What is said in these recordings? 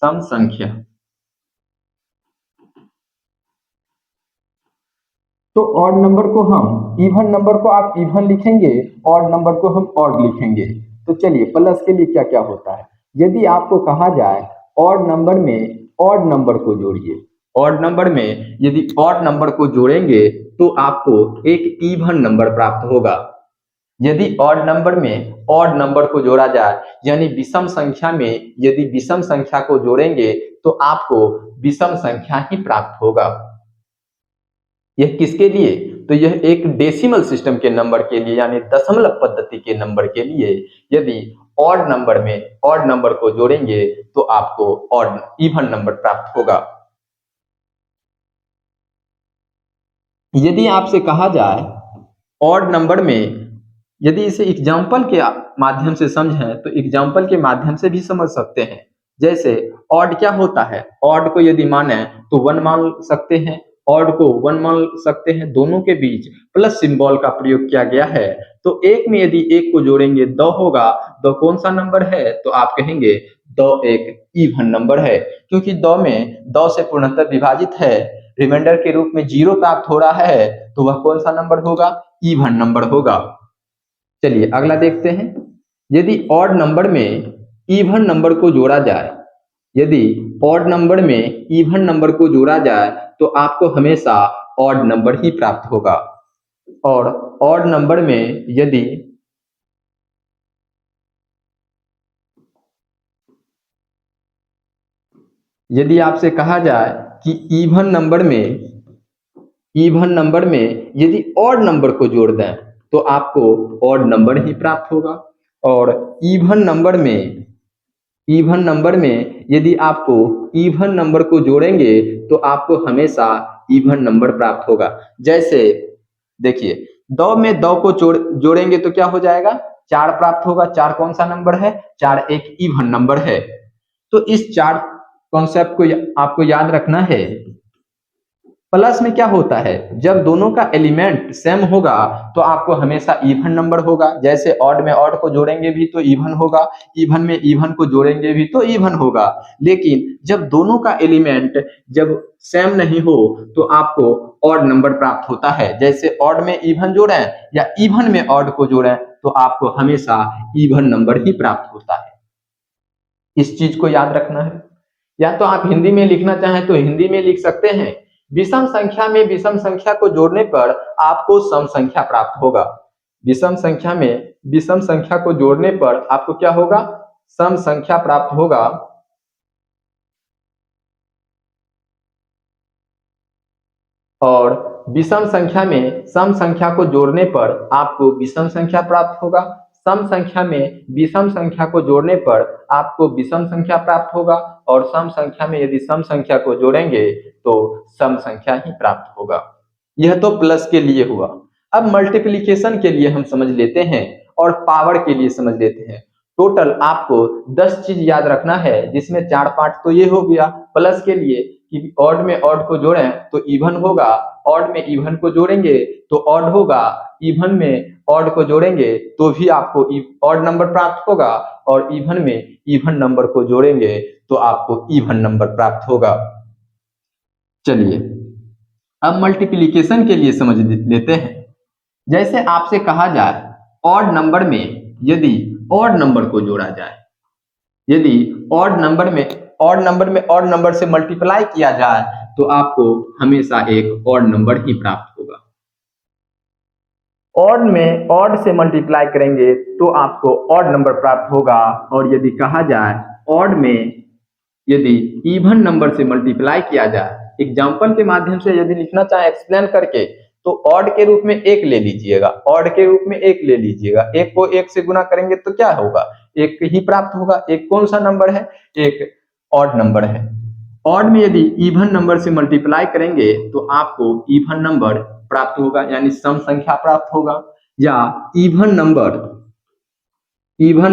सम संख्या। तो odd number को हम इवन नंबर को आप इवन लिखेंगे, ऑड नंबर को हम ऑड लिखेंगे। तो चलिए प्लस के लिए क्या क्या होता है। यदि आपको कहा जाए ऑड नंबर में ऑड नंबर को जोड़िए, ऑड नंबर में यदि ऑड नंबर को जोड़ेंगे तो आपको एक इवन नंबर प्राप्त होगा। यदि ऑड नंबर में ऑड नंबर को जोड़ा जाए यानी विषम संख्या में यदि विषम संख्या को जोड़ेंगे तो आपको विषम संख्या ही प्राप्त होगा। यह किसके लिए? तो यह एक डेसिमल सिस्टम के नंबर के लिए यानी दशमलव पद्धति के नंबर के लिए यदि ऑड नंबर में ऑड नंबर को जोड़ेंगे तो आपको ऑड इवन नंबर प्राप्त होगा। यदि आपसे कहा जाए ऑड नंबर में यदि इसे एग्जाम्पल के माध्यम से समझें तो एग्जाम्पल के माध्यम से भी समझ सकते हैं। जैसे ऑड क्या होता है, ऑड को यदि माने तो 1 मान सकते हैं, ऑड को 1 मान सकते हैं। दोनों के बीच प्लस सिंबल का प्रयोग किया गया है। तो एक में यदि एक को जोड़ेंगे 2 होगा। 2 कौन सा नंबर है? तो आप कहेंगे 2 एक इवन नंबर है, क्योंकि 2 में 2 से पूर्णतः विभाजित है, रिमाइंडर के रूप में 0 प्राप्त हो रहा है, तो वह कौन सा नंबर होगा? इवन नंबर होगा। चलिए अगला देखते हैं। यदि ऑड नंबर में इवन नंबर को जोड़ा जाए, यदि ऑड नंबर में इवन नंबर को जोड़ा जाए तो आपको हमेशा ऑड नंबर ही प्राप्त होगा। और ऑड नंबर में यदि आपसे कहा जाए कि इवन नंबर में यदि ऑड नंबर को जोड़ दें तो आपको ऑड नंबर ही प्राप्त होगा। और इवन नंबर में यदि आपको इवन नंबर को जोड़ेंगे तो आपको हमेशा इवन नंबर प्राप्त होगा। जैसे देखिए 2 में 2 को जोड़ेंगे तो क्या हो जाएगा? 4 प्राप्त होगा। 4 कौन सा नंबर है? 4 एक इवन नंबर है। तो इस 4 कॉन्सेप्ट को आपको याद रखना है। प्लस में क्या होता है? जब दोनों का एलिमेंट सेम होगा तो आपको हमेशा इवन नंबर होगा। जैसे ऑड में ऑड को जोड़ेंगे भी तो इवन होगा, इवन में इवन को जोड़ेंगे भी तो इवन होगा। लेकिन जब दोनों का एलिमेंट जब सेम नहीं हो तो आपको ऑड नंबर प्राप्त होता है। जैसे ऑड में इवन जोड़ें या इवन में ऑड को जोड़ें तो आपको हमेशा इवन नंबर ही प्राप्त होता है। इस चीज को याद रखना है। या तो आप हिंदी में लिखना चाहें तो हिंदी में लिख सकते हैं। विषम संख्या में विषम संख्या को जोड़ने पर आपको सम संख्या प्राप्त होगा। विषम संख्या में विषम संख्या को जोड़ने पर आपको क्या होगा? सम संख्या प्राप्त होगा। और विषम संख्या में सम संख्या को जोड़ने पर आपको विषम संख्या प्राप्त होगा। सम संख्या में विषम संख्या को जोड़ने पर आपको विषम संख्या प्राप्त होगा। और सम संख्या में यदि सम संख्या को जोड़ेंगे तो सम संख्या ही प्राप्त होगा। यह तो प्लस के लिए हुआ। अब मल्टीप्लिकेशन के लिए हम समझ लेते हैं और पावर के लिए समझ लेते हैं। टोटल आपको 10 चीज याद रखना है, जिसमें 4 पार्ट तो ये हो गया प्लस के लिए कि ऑड में ऑड को जोड़ें तो इवन होगा, ऑड में इवन को जोड़ेंगे तो ऑड होगा, इवन में ऑड को जोड़ेंगे तो भी आपको ऑड नंबर प्राप्त होगा, और इवन में इवन नंबर को जोड़ेंगे तो आपको इवन नंबर प्राप्त होगा। चलिए अब मल्टीप्लिकेशन के लिए समझ लेते हैं। जैसे आपसे कहा जाए ऑड नंबर में यदि ऑड नंबर को जोड़ा जाए, यदि ऑड नंबर से मल्टीप्लाई किया जाए तो आपको हमेशा एक ऑड नंबर ही प्राप्त होगा। ऑड में ऑड से मल्टीप्लाई करेंगे तो आपको ऑड नंबर प्राप्त होगा। और यदि कहा जाए ऑड में यदि इवन नंबर से मल्टीप्लाई किया जाए, एग्जाम्पल के माध्यम से यदि लिखना चाहे एक्सप्लेन करके, तो ऑड के रूप में एक ले लीजिएगा, ऑड के रूप में एक ले लीजिएगा। एक को एक से गुना करेंगे तो क्या होगा? एक ही प्राप्त होगा। एक कौन सा नंबर है? एक ऑड नंबर है। ऑड में यदि इवन नंबर से मल्टीप्लाई करेंगे तो आपको इवन नंबर प्राप्त होगा यानी सम संख्या प्राप्त होगा। या इवन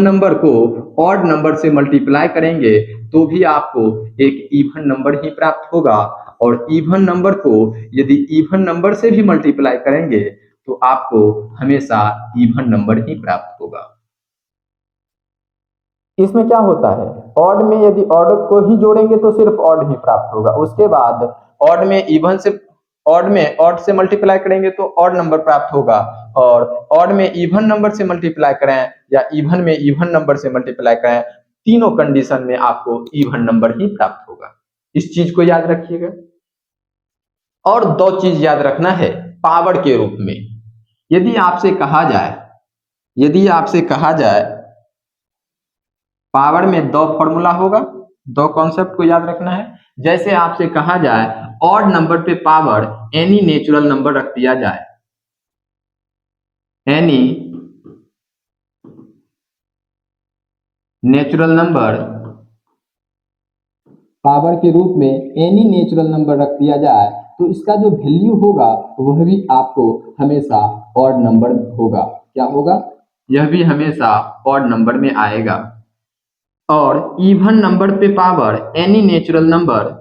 नंबर को ऑड नंबर से मल्टीप्लाई करेंगे तो भी आपको एक इवन नंबर ही प्राप्त होगा। और इवन नंबर को यदि इवन नंबर से भी मल्टीप्लाई करेंगे तो आपको हमेशा इवन नंबर ही प्राप्त होगा। इसमें क्या होता है, ऑड में यदि ऑड को ही जोड़ेंगे तो सिर्फ ऑड ही प्राप्त होगा। उसके बाद ऑड में इवन से ऑड से मल्टीप्लाई करेंगे तो ऑड नंबर प्राप्त होगा, और ऑड में इवन नंबर से मल्टीप्लाई करें या इवन में इवन नंबर से मल्टीप्लाई करें, तीनों कंडीशन में आपको इवन नंबर ही प्राप्त होगा। इस चीज को याद रखिएगा। और दो चीज याद रखना है पावर के रूप में। यदि आपसे कहा जाए यदि आपसे कहा जाए पावर में दो फॉर्मूला होगा, दो कॉन्सेप्ट को याद रखना है। जैसे आपसे कहा जाए ऑड नंबर पे पावर एनी नेचुरल नंबर रख दिया जाए, एनी नेचुरल नंबर पावर के रूप में एनी नेचुरल नंबर रख दिया जाए, तो इसका जो वैल्यू होगा वह भी आपको हमेशा ऑड नंबर होगा। क्या होगा, यह भी हमेशा ऑड नंबर में आएगा। और इवन नंबर पे power any natural number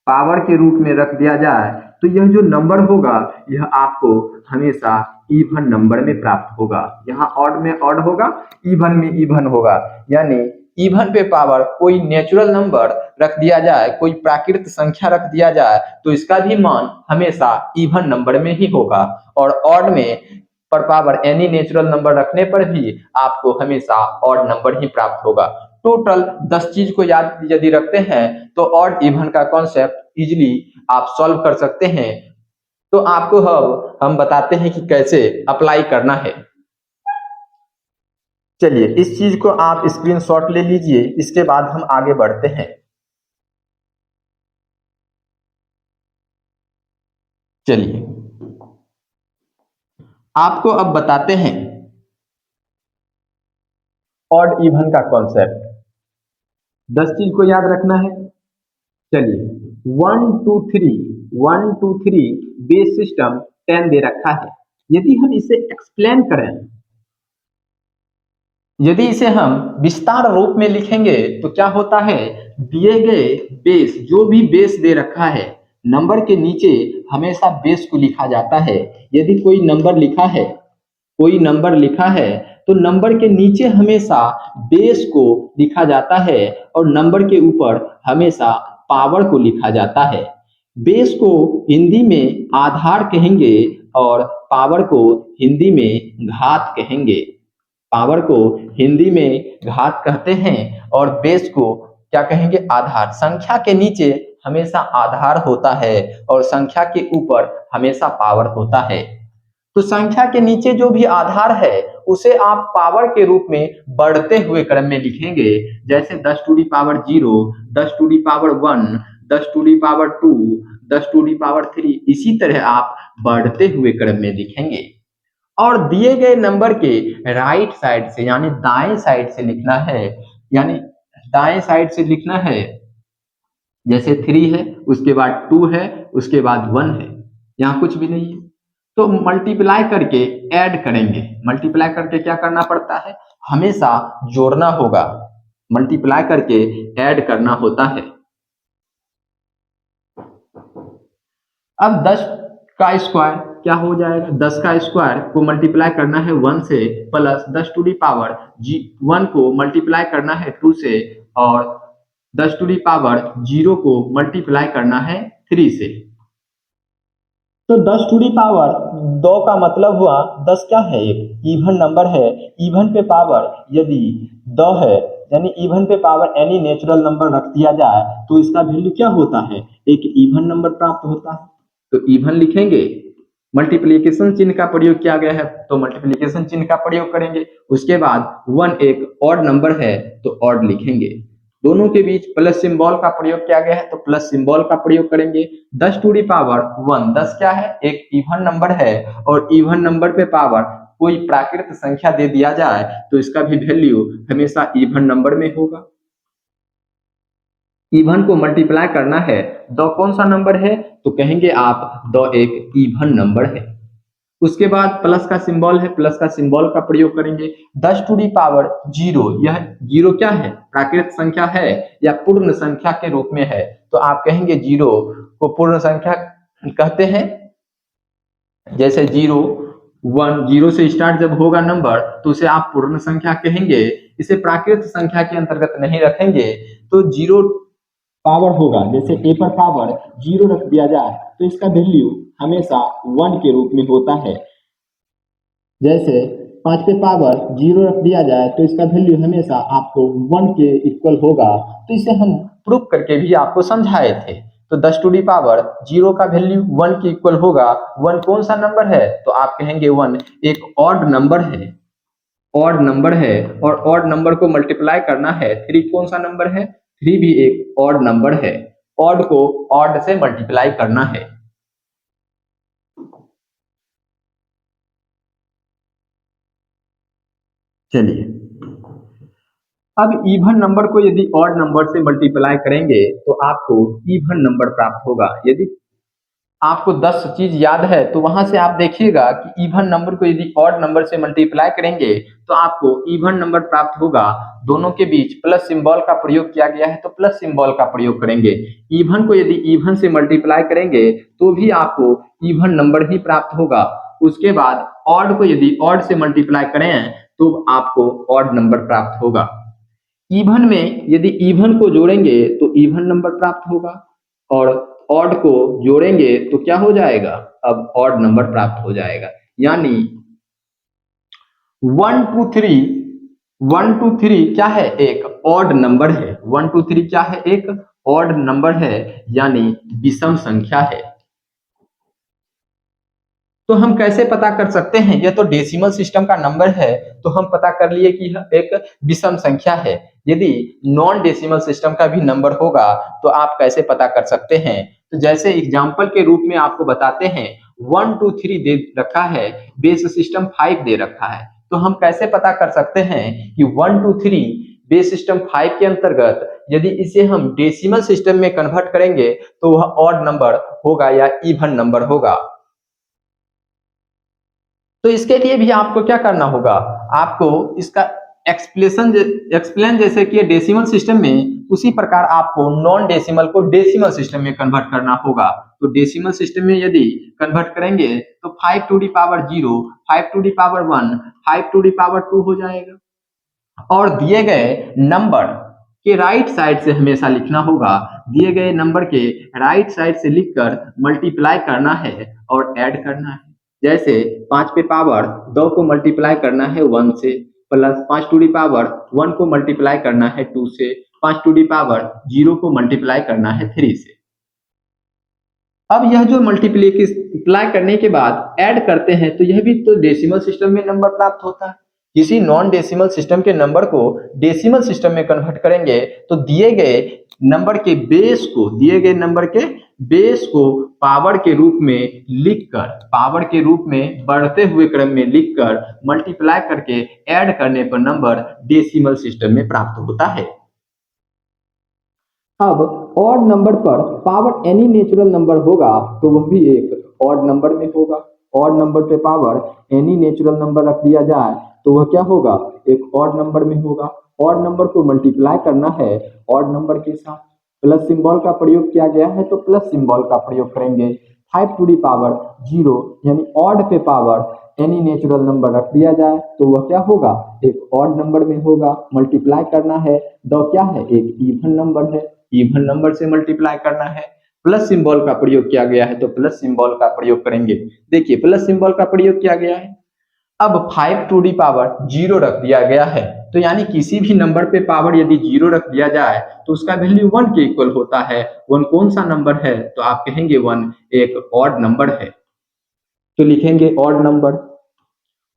power के रूप में रख दिया जाए तो यह जो नंबर होगा यह आपको हमेशा इवन नंबर में प्राप्त होगा। यहाँ ऑड में ऑड होगा, इवन में इवन होगा। यानी इवन पे पावर कोई नेचुरल नंबर रख दिया जाए, कोई प्राकृत संख्या रख दिया जाए, तो इसका भी मान हमेशा इवन नंबर में ही होगा। और ऑड में पर पावर एनी नेचुरल नंबर रखने पर भी आपको हमेशा ऑड नंबर ही प्राप्त होगा। टोटल 10 चीज को याद यदि रखते हैं तो ऑड इवन का कॉन्सेप्ट इजिली आप सॉल्व कर सकते हैं। तो आपको हम बताते हैं कि कैसे अप्लाई करना है। चलिए इस चीज को आप स्क्रीनशॉट ले लीजिए, इसके बाद हम आगे बढ़ते हैं। चलिए आपको अब बताते हैं ऑड इवन का कॉन्सेप्ट। 10 चीज को याद रखना है। चलिए 1 2 3 बेस सिस्टम 10 दे रखा है। यदि हम इसे एक्सप्लेन करें, यदि इसे हम विस्तार रूप में लिखेंगे तो क्या होता है, दिए गए बेस, जो भी बेस दे रखा है, नंबर के नीचे हमेशा बेस को लिखा जाता है। यदि कोई नंबर लिखा है तो नंबर के नीचे हमेशा बेस को लिखा जाता है और नंबर के ऊपर हमेशा पावर को लिखा जाता है। बेस को हिंदी में आधार कहेंगे और पावर को हिंदी में घात कहेंगे। पावर को हिंदी में घात कहते हैं और बेस को क्या कहेंगे, आधार। संख्या के नीचे हमेशा आधार होता है और संख्या के ऊपर हमेशा पावर होता है। तो संख्या के नीचे जो भी आधार है उसे आप पावर के रूप में बढ़ते हुए क्रम में लिखेंगे। जैसे 10 to the power 0, 10 to the power 1, 10 to the power 2, 10 to the power 3, इसी तरह आप बढ़ते हुए क्रम में लिखेंगे। और दिए गए नंबर के राइट साइड से यानी दाएं साइड से लिखना है, यानी दाएं साइड से लिखना है। जैसे 3 है, उसके बाद 2 है, उसके बाद 1 है, यहाँ कुछ भी नहीं है। तो मल्टीप्लाई करके ऐड करेंगे। मल्टीप्लाई करके क्या करना पड़ता है, हमेशा जोड़ना होगा। मल्टीप्लाई करके ऐड करना होता है। अब 10 का स्क्वायर क्या हो जाएगा, 10 का स्क्वायर को मल्टीप्लाई करना है 1 से, प्लस 10 टू दी पावर 1 को मल्टीप्लाई करना है 2 से, और 10 टू दी पावर 0 को मल्टीप्लाई करना है 3 से। तो 10 टू दी पावर 2 का मतलब हुआ 10 क्या है, एक इवन नंबर है। इवन पे पावर यदि 2 है, यानी इवन पे पावर एनी नेचुरल नंबर रख दिया जाए तो इसका वैल्यू क्या होता है, एक इवन नंबर प्राप्त होता है। तो इवन लिखेंगे, मल्टीप्लिकेशन चिन्ह का प्रयोग किया गया है तो मल्टीप्लिकेशन चिन्ह का प्रयोग करेंगे। उसके बाद 1 एक ऑड नंबर है तो ऑड लिखेंगे। दोनों के बीच प्लस सिंबल का प्रयोग किया गया है तो प्लस सिंबल का प्रयोग करेंगे। 10 टू दी पावर 1, 10 क्या है, एक इवन नंबर है और इवन नंबर पे पावर कोई प्राकृत संख्या दे दिया जाए तो इसका भी वैल्यू हमेशा इवन नंबर में होगा। इवन को मल्टीप्लाई करना है, 2 कौन सा नंबर है, तो कहेंगे आप 2 एक इवन नंबर है। उसके बाद प्लस का सिंबल है, प्लस का सिंबल का प्रयोग करेंगे। 10 टू दी पावर 0, यह 0 क्या है, प्राकृत संख्या है या पूर्ण संख्या के रूप में है, तो आप कहेंगे 0 को पूर्ण संख्या कहते हैं। जैसे 0 1 0 से स्टार्ट जब होगा नंबर तो उसे आप पूर्ण संख्या कहेंगे। इसे प्राकृत संख्या के अंतर्गत नहीं रखेंगे तो 0 पावर होगा। जैसे a पर पावर 0 रख दिया जाए तो इसका वैल्यू हमेशा 1 के रूप में होता है। जैसे 5 पे पावर 0 रख दिया जाए तो इसका वैल्यू हमेशा आपको 1 के इक्वल होगा। तो इसे हम प्रूव करके भी आपको समझाए थे। तो 10 टू दी पावर 0 का वैल्यू 1 के इक्वल होगा। 1 कौन सा नंबर है? तो आप कहेंगे 1 एक ऑड नंबर है। ऑड नंबर है और ऑड नंबर को मल्टीप्लाई करना है। 3 कौन सा नंबर है? 3 भी एक ऑड नंबर है। ऑड को ऑड से मल्टीप्लाई करना है। चलिए, अब इवन नंबर को यदि ऑड नंबर से मल्टीप्लाई करेंगे तो आपको इवन नंबर प्राप्त होगा। यदि आपको 10 चीज याद है तो वहां से आप देखिएगा कि इवन नंबर को यदि ऑड नंबर से मल्टीप्लाई करेंगे तो आपको इवन नंबर प्राप्त होगा। दोनों के बीच प्लस सिंबल का प्रयोग किया गया है तो प्लस सिंबल का प्रयोग करेंगे। इवन को यदि इवन से मल्टीप्लाई करेंगे तो भी आपको इवन नंबर ही प्राप्त होगा। उसके बाद ऑड को यदि ऑड से मल्टीप्लाई करें तो आपको ऑड नंबर प्राप्त होगा। इवन में यदि इवन को जोड़ेंगे तो इवन नंबर प्राप्त होगा और ऑड को जोड़ेंगे तो क्या हो जाएगा? अब ऑड नंबर प्राप्त हो जाएगा। यानी 1 2 3 1 2 3 क्या है? एक ऑड नंबर है। 1 2 3 क्या है? एक ऑड नंबर है, यानी विषम संख्या है। तो हम कैसे पता कर सकते हैं? यह तो डेसिमल सिस्टम का नंबर है तो हम पता कर लिए कि यह एक विषम संख्या है। यदि नॉन डेसिमल सिस्टम का भी नंबर होगा तो आप कैसे पता कर सकते हैं? तो जैसे एग्जांपल के रूप में आपको बताते हैं 1 2 3 दे रखा है, बेस सिस्टम 5 दे रखा है। तो हम कैसे पता कर सकते हैं कि 1 2 3 बेस सिस्टम 5 के अंतर्गत यदि इसे हम डेसिमल सिस्टम में कन्वर्ट करेंगे तो वह ऑड नंबर होगा या इवन नंबर होगा। तो इसके लिए भी आपको क्या करना होगा? आपको इसका एक्सप्लेन जैसे कि डेसिमल सिस्टम में, उसी प्रकार आपको नॉन डेसिमल को डेसिमल सिस्टम में कन्वर्ट करना होगा। तो डेसिमल सिस्टम में यदि कन्वर्ट करेंगे तो 5 to the power 0, 5 to the power 1, 5 to the power 2 हो जाएगा। और दिए गए नंबर के राइट साइड से हमेशा लिखना होगा। दिए गए नंबर के राइट साइड से लिखकर मल्टीप्लाई करना है और ऐड करना है। जैसे 5 पे पावर 2 को मल्टीप्लाई करना है 1 से, प्लस 5 टू दी पावर 1 को मल्टीप्लाई करना है 2 से, 5 टू दी पावर 0 को मल्टीप्लाई करना है 3 से। अब यह जो मल्टीप्लाई करने के बाद ऐड करते हैं तो यह भी तो डेसिमल सिस्टम में नंबर प्राप्त होता है। किसी नॉन डेसिमल सिस्टम के नंबर को डेसिमल सिस्टम में कन्वर्ट करेंगे तो दिए गए नंबर के बेस को पावर के रूप में लिखकर, पावर के रूप में बढ़ते हुए क्रम में लिखकर मल्टीप्लाई करके ऐड करने पर नंबर डेसिमल सिस्टम में प्राप्त होता है। अब ऑड नंबर पर पावर एनी नेचुरल नंबर होगा तो वह भी एक ऑड नंबर में होगा। ऑड नंबर पे पावर एनी नेचुरल नंबर रख दिया जाए तो वह क्या होगा? एक ऑड नंबर में होगा। ऑड नंबर को मल्टीप्लाई करना है ऑड नंबर के साथ, प्लस सिंबल का प्रयोग किया गया है तो प्लस सिंबल का प्रयोग करेंगे। 5 टू दी पावर 0 यानी ऑड पे पावर एनी नेचुरल नंबर रख दिया जाए तो वह क्या होगा? एक ऑड नंबर में होगा। मल्टीप्लाई करना है, दो क्या है? एक इवन नंबर है, इवन नंबर से मल्टीप्लाई करना है। प्लस सिंबल का प्रयोग किया गया है तो प्लस सिंबल का प्रयोग करेंगे। देखिए प्लस सिंबल का प्रयोग किया गया है। अब 5 टू दी पावर 0 रख दिया गया है तो यानी किसी भी नंबर पे पावर यदि 0 रख दिया जाए तो उसका वैल्यू 1 के इक्वल होता है। 1 कौन सा नंबर है? तो आप कहेंगे 1 एक ऑड नंबर है। तो लिखेंगे ऑड नंबर।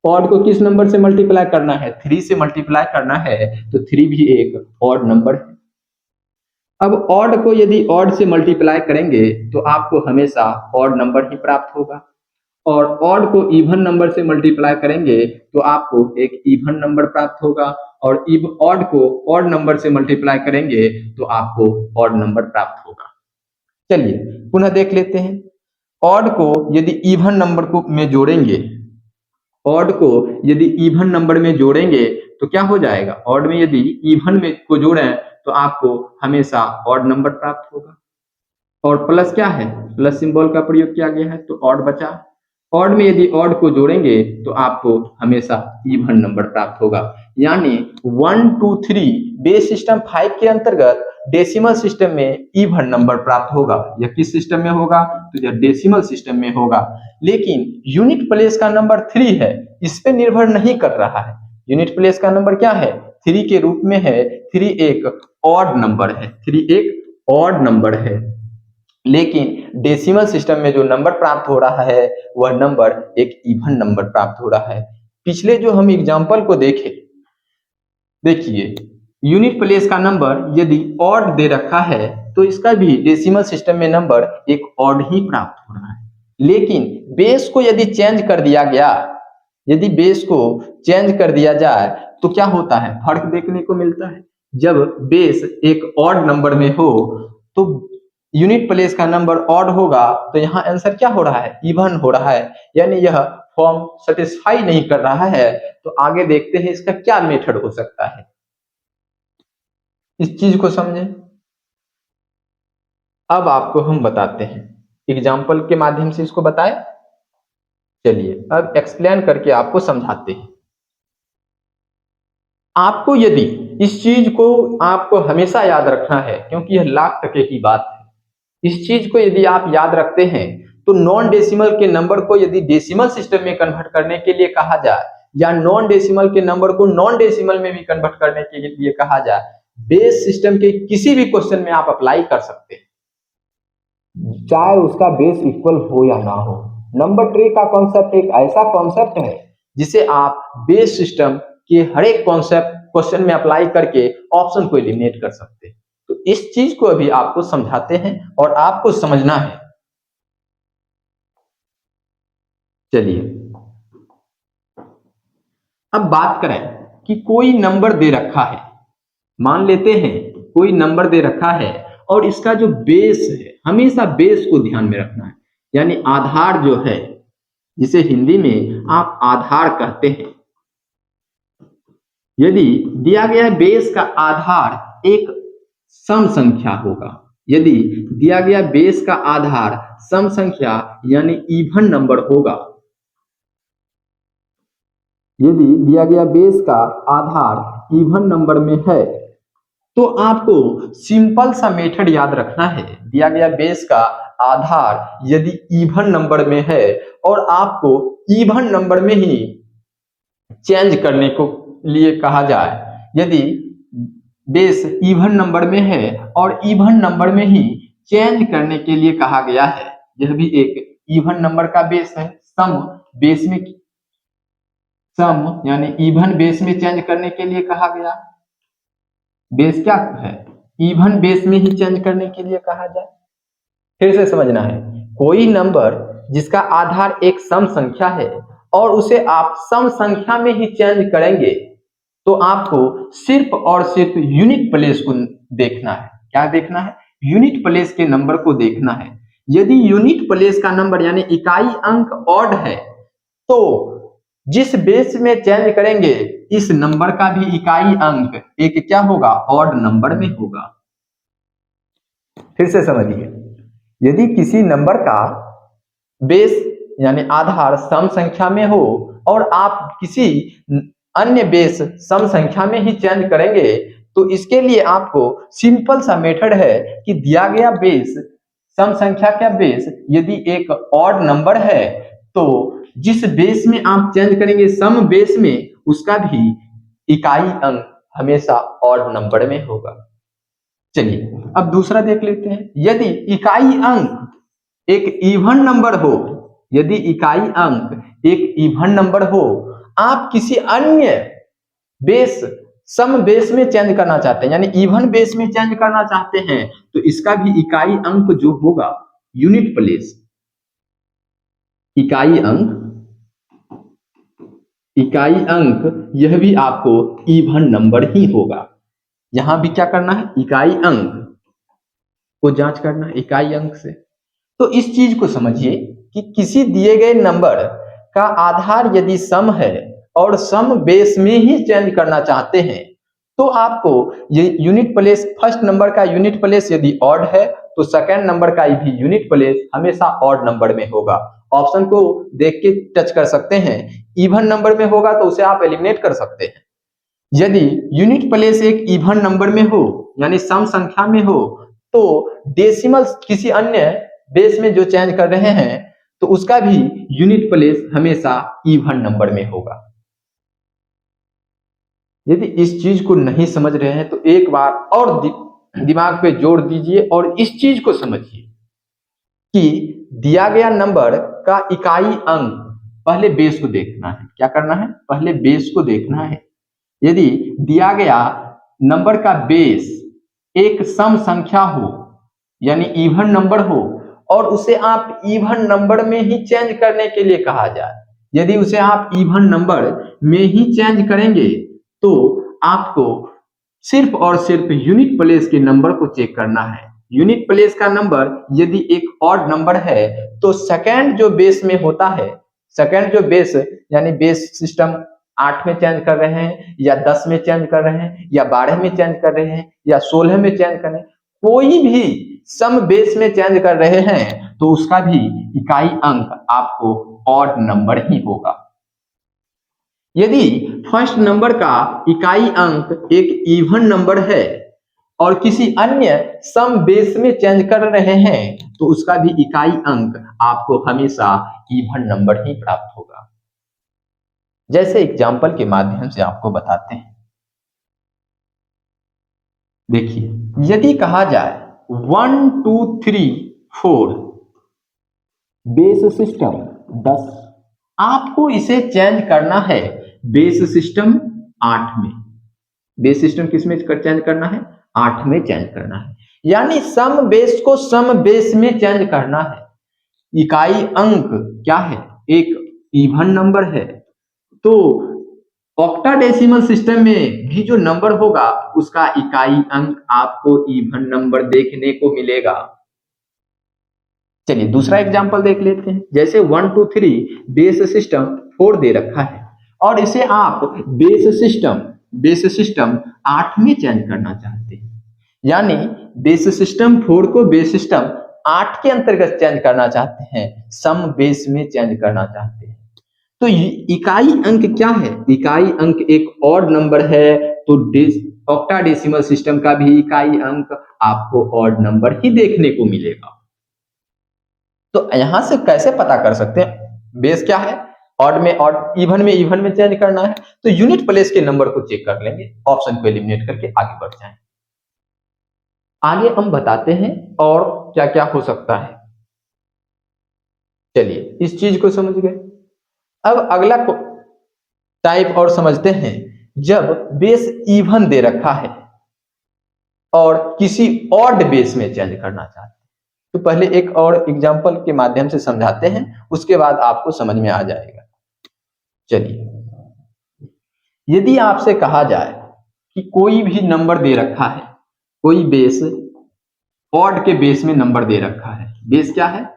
ऑड को किस नंबर से मल्टीप्लाई करना है? 3 से मल्टीप्लाई करना है तो 3 भी एक ऑड नंबर है। अब ऑड को यदि ऑड से मल्टीप्लाई करेंगे तो आपको हमेशा ऑड नंबर ही प्राप्त होगा और ऑड को इवन नंबर से मल्टीप्लाई करेंगे तो आपको एक इवन नंबर प्राप्त होगा और ऑड को ऑड नंबर से मल्टीप्लाई करेंगे तो आपको ऑड नंबर प्राप्त होगा। चलिए पुनः देख लेते हैं। ऑड को यदि इवन नंबर को में जोड़ेंगे, ऑड को यदि इवन नंबर में जोड़ेंगे तो क्या हो जाएगा? ऑड में यदि इवन में को जोड़ें तो आपको हमेशा ऑड नंबर प्राप्त होगा। और प्लस क्या है? प्लस सिंबल का प्रयोग किया गया है तो ऑड बचा। ऑड में यदि ऑड को जोड़ेंगे तो आपको हमेशा इवन नंबर प्राप्त होगा। यानी 1 2 3 बेस सिस्टम 5 के अंतर्गत डेसिमल सिस्टम में इवन नंबर प्राप्त होगा। यह किस सिस्टम में होगा? तो यह डेसिमल सिस्टम में होगा। लेकिन यूनिट प्लेस का नंबर 3 है, इस पे निर्भर नहीं कर रहा है। यूनिट प्लेस का नंबर क्या है? 3 के रूप में है। 3 एक ऑड नंबर है, 3 एक ऑड नंबर है। लेकिन डेसिमल सिस्टम में जो नंबर प्राप्त हो रहा है वह नंबर एक इवन नंबर प्राप्त हो रहा है। पिछले जो हम एग्जांपल को देखें, देखिए यूनिट प्लेस का नंबर यदि ऑड दे रखा है तो इसका भी डेसिमल सिस्टम में नंबर एक ऑड ही प्राप्त हो रहा है। लेकिन बेस को यदि चेंज कर दिया गया, यदि बेस को चेंज कर दिया जाए तो क्या होता है? फर्क देखने को मिलता है। जब बेस एक ऑड नंबर में हो तो यूनिट प्लेस का नंबर ऑड होगा तो यहाँ आंसर क्या हो रहा है? इवन हो रहा है। यानी यह फॉर्म सेटिस्फाई नहीं कर रहा है। तो आगे देखते हैं इसका क्या मेथड हो सकता है, इस चीज को समझें। अब आपको हम बताते हैं, एग्जाम्पल के माध्यम से इसको बताएं। चलिए अब एक्सप्लेन करके आपको समझाते हैं। आपको यदि इस चीज को आपको हमेशा याद रखना है क्योंकि यह लाख टके की बात है। इस चीज को यदि आप याद रखते हैं तो नॉन डेसिमल के नंबर को यदि डेसिमल सिस्टम में कन्वर्ट करने के लिए कहा जाए या नॉन डेसिमल के नंबर को नॉन डेसिमल में भी कन्वर्ट करने के लिए कहा जाए, बेस सिस्टम के किसी भी क्वेश्चन में आप अप्लाई कर सकते हैं, चाहे उसका बेस इक्वल हो या ना हो। नंबर ट्री का कॉन्सेप्ट एक ऐसा कॉन्सेप्ट है जिसे आप बेस सिस्टम के हर एक कॉन्सेप्ट क्वेश्चन में अप्लाई करके ऑप्शन को एलिमिनेट कर सकते हैं। तो इस चीज को अभी आपको समझाते हैं और आपको समझना है। चलिए अब बात करें कि कोई नंबर दे रखा है, मान लेते हैं कोई नंबर दे रखा है और इसका जो बेस है, हमेशा बेस को ध्यान में रखना है। यानी आधार जो है, जिसे हिंदी में आप आधार कहते हैं, यदि दिया गया बेस का आधार एक सम संख्या होगा, यदि दिया गया बेस का आधार सम संख्या यानी इवन नंबर होगा, यदि दिया गया बेस का आधार इवन नंबर में है तो आपको सिंपल सा मेथड याद रखना है। दिया गया बेस का आधार यदि इवन नंबर में है और आपको इवन नंबर में ही चेंज करने को लिए कहा जाए, यदि बेस इवन नंबर में है और इवन नंबर में ही चेंज करने के लिए कहा गया है, यह भी एक इवन नंबर का बेस है। सम बेस में, सम यानी इवन बेस में चेंज करने के लिए कहा गया, बेस क्या है? इवन बेस में ही चेंज करने के लिए कहा जाए। फिर से समझना है, कोई नंबर जिसका आधार एक सम संख्या है और उसे आप सम संख्या में ही चेंज करेंगे तो आपको सिर्फ और सिर्फ यूनिट प्लेस को देखना है। क्या देखना है? यूनिट प्लेस के नंबर को देखना है। यदि यूनिट प्लेस का नंबर यानी इकाई अंक ऑड है तो जिस बेस में चेंज करेंगे इस नंबर का भी इकाई अंक एक क्या होगा? ऑड नंबर में होगा। फिर से समझिए, यदि किसी नंबर का बेस यानी आधार सम संख्या में हो और आप किसी अन्य बेस सम संख्या में ही चेंज करेंगे तो इसके लिए आपको सिंपल सा मेथड है कि दिया गया बेस सम संख्या का बेस यदि एक ऑड नंबर है तो जिस बेस में आप चेंज करेंगे सम बेस में, उसका भी इकाई अंक हमेशा ऑड नंबर में होगा। चलिए अब दूसरा देख लेते हैं। यदि इकाई अंक एक इवन नंबर हो, यदि इकाई अंक एक इवन नंबर हो, आप किसी अन्य बेस सम बेस में चेंज करना चाहते हैं यानी इवन बेस में चेंज करना चाहते हैं तो इसका भी इकाई अंक जो होगा यूनिट प्लेस, इकाई अंक यह भी आपको इवन नंबर ही होगा। यहां भी क्या करना है? इकाई अंक को जांच करना है इकाई अंक से। तो इस चीज को समझिए कि किसी दिए गए नंबर का आधार यदि सम है और सम बेस में ही चेंज करना चाहते हैं तो आपको ये यूनिट प्लेस, फर्स्ट नंबर का यूनिट प्लेस यदि ऑड है तो सेकंड नंबर का भी यूनिट प्लेस हमेशा ऑड नंबर में होगा। ऑप्शन को देख के टच कर सकते हैं, इवन नंबर में होगा तो उसे आप एलिमिनेट कर सकते हैं। यदि यूनिट प्लेस एक इवन नंबर में हो यानी सम संख्या में हो तो डेसिमल किसी अन्य बेस में जो चेंज कर रहे हैं तो उसका भी यूनिट प्लेस हमेशा इवन नंबर में होगा। यदि इस चीज को नहीं समझ रहे हैं तो एक बार और दिमाग पे जोर दीजिए और इस चीज को समझिए कि दिया गया नंबर का इकाई अंक, पहले बेस को देखना है। क्या करना है? पहले बेस को देखना है। यदि दिया गया नंबर का बेस एक सम संख्या हो यानी इवन नंबर हो और उसे आप इवन नंबर में ही चेंज करने के लिए कहा जाए, यदि उसे आप इवन नंबर में ही चेंज करेंगे तो आपको सिर्फ और सिर्फ यूनिट प्लेस के नंबर को चेक करना है। यूनिट प्लेस का नंबर यदि एक ऑड नंबर है तो सेकंड जो बेस में होता है, सेकंड जो बेस यानी बेस सिस्टम 8 में चेंज कर रहे हैं या 10 में चेंज कर रहे हैं या 12 में चेंज कर रहे हैं या 16 में चेंज कर रहे हैं, कोई भी सम बेस में चेंज कर रहे हैं तो उसका भी इकाई अंक आपको ऑड नंबर ही होगा। यदि फर्स्ट नंबर का इकाई अंक एक इवन नंबर है और किसी अन्य सम बेस में चेंज कर रहे हैं तो उसका भी इकाई अंक आपको हमेशा इवन नंबर ही प्राप्त होगा। जैसे एग्जाम्पल के माध्यम से आपको बताते हैं। देखिए, यदि कहा जाए 1 2 3 4 बेस सिस्टम 10, आपको इसे चेंज करना है बेस सिस्टम 8 में। बेस सिस्टम किस में चेंज करना है? 8 में चेंज करना है, यानी सम बेस को सम बेस में चेंज करना है। इकाई अंक क्या है? एक इवन नंबर है, तो ऑक्टाडेसिमल सिस्टम में भी जो नंबर होगा उसका इकाई अंक आपको इवन नंबर देखने को मिलेगा। चलिए दूसरा एग्जांपल देख लेते हैं। जैसे 1 2 3 बेस सिस्टम 4 दे रखा है और इसे आप बेस सिस्टम 8 में चेंज करना चाहते हैं, यानी बेस सिस्टम 4 को बेस सिस्टम 8 के अंतर्गत चेंज करना चाहते हैं, सम बेस में चेंज करना चाहते हैं। तो इकाई अंक क्या है? इकाई अंक एक ऑड नंबर है, तो ऑक्टाडेसिमल सिस्टम का भी इकाई अंक आपको ऑड नंबर ही देखने को मिलेगा। तो यहां से कैसे पता कर सकते हैं बेस क्या है? ऑड में ऑड, इवन में चेंज करना है तो यूनिट प्लेस के नंबर को चेक कर लेंगे, ऑप्शन को एलिमिनेट करके आगे बढ़ जाएं। आगे हम बताते हैं और क्या क्या हो सकता है। चलिए इस चीज को समझ गए। अब अगला टाइप और समझते हैं। जब बेस इवन दे रखा है और किसी ऑड बेस में चेंज करना चाहते हैं, तो पहले एक और एग्जांपल के माध्यम से समझाते हैं, उसके बाद आपको समझ में आ जाएगा। चलिए, यदि आपसे कहा जाए कि कोई भी नंबर दे रखा है, कोई बेस ऑड के बेस में नंबर दे रखा है। बेस क्या है?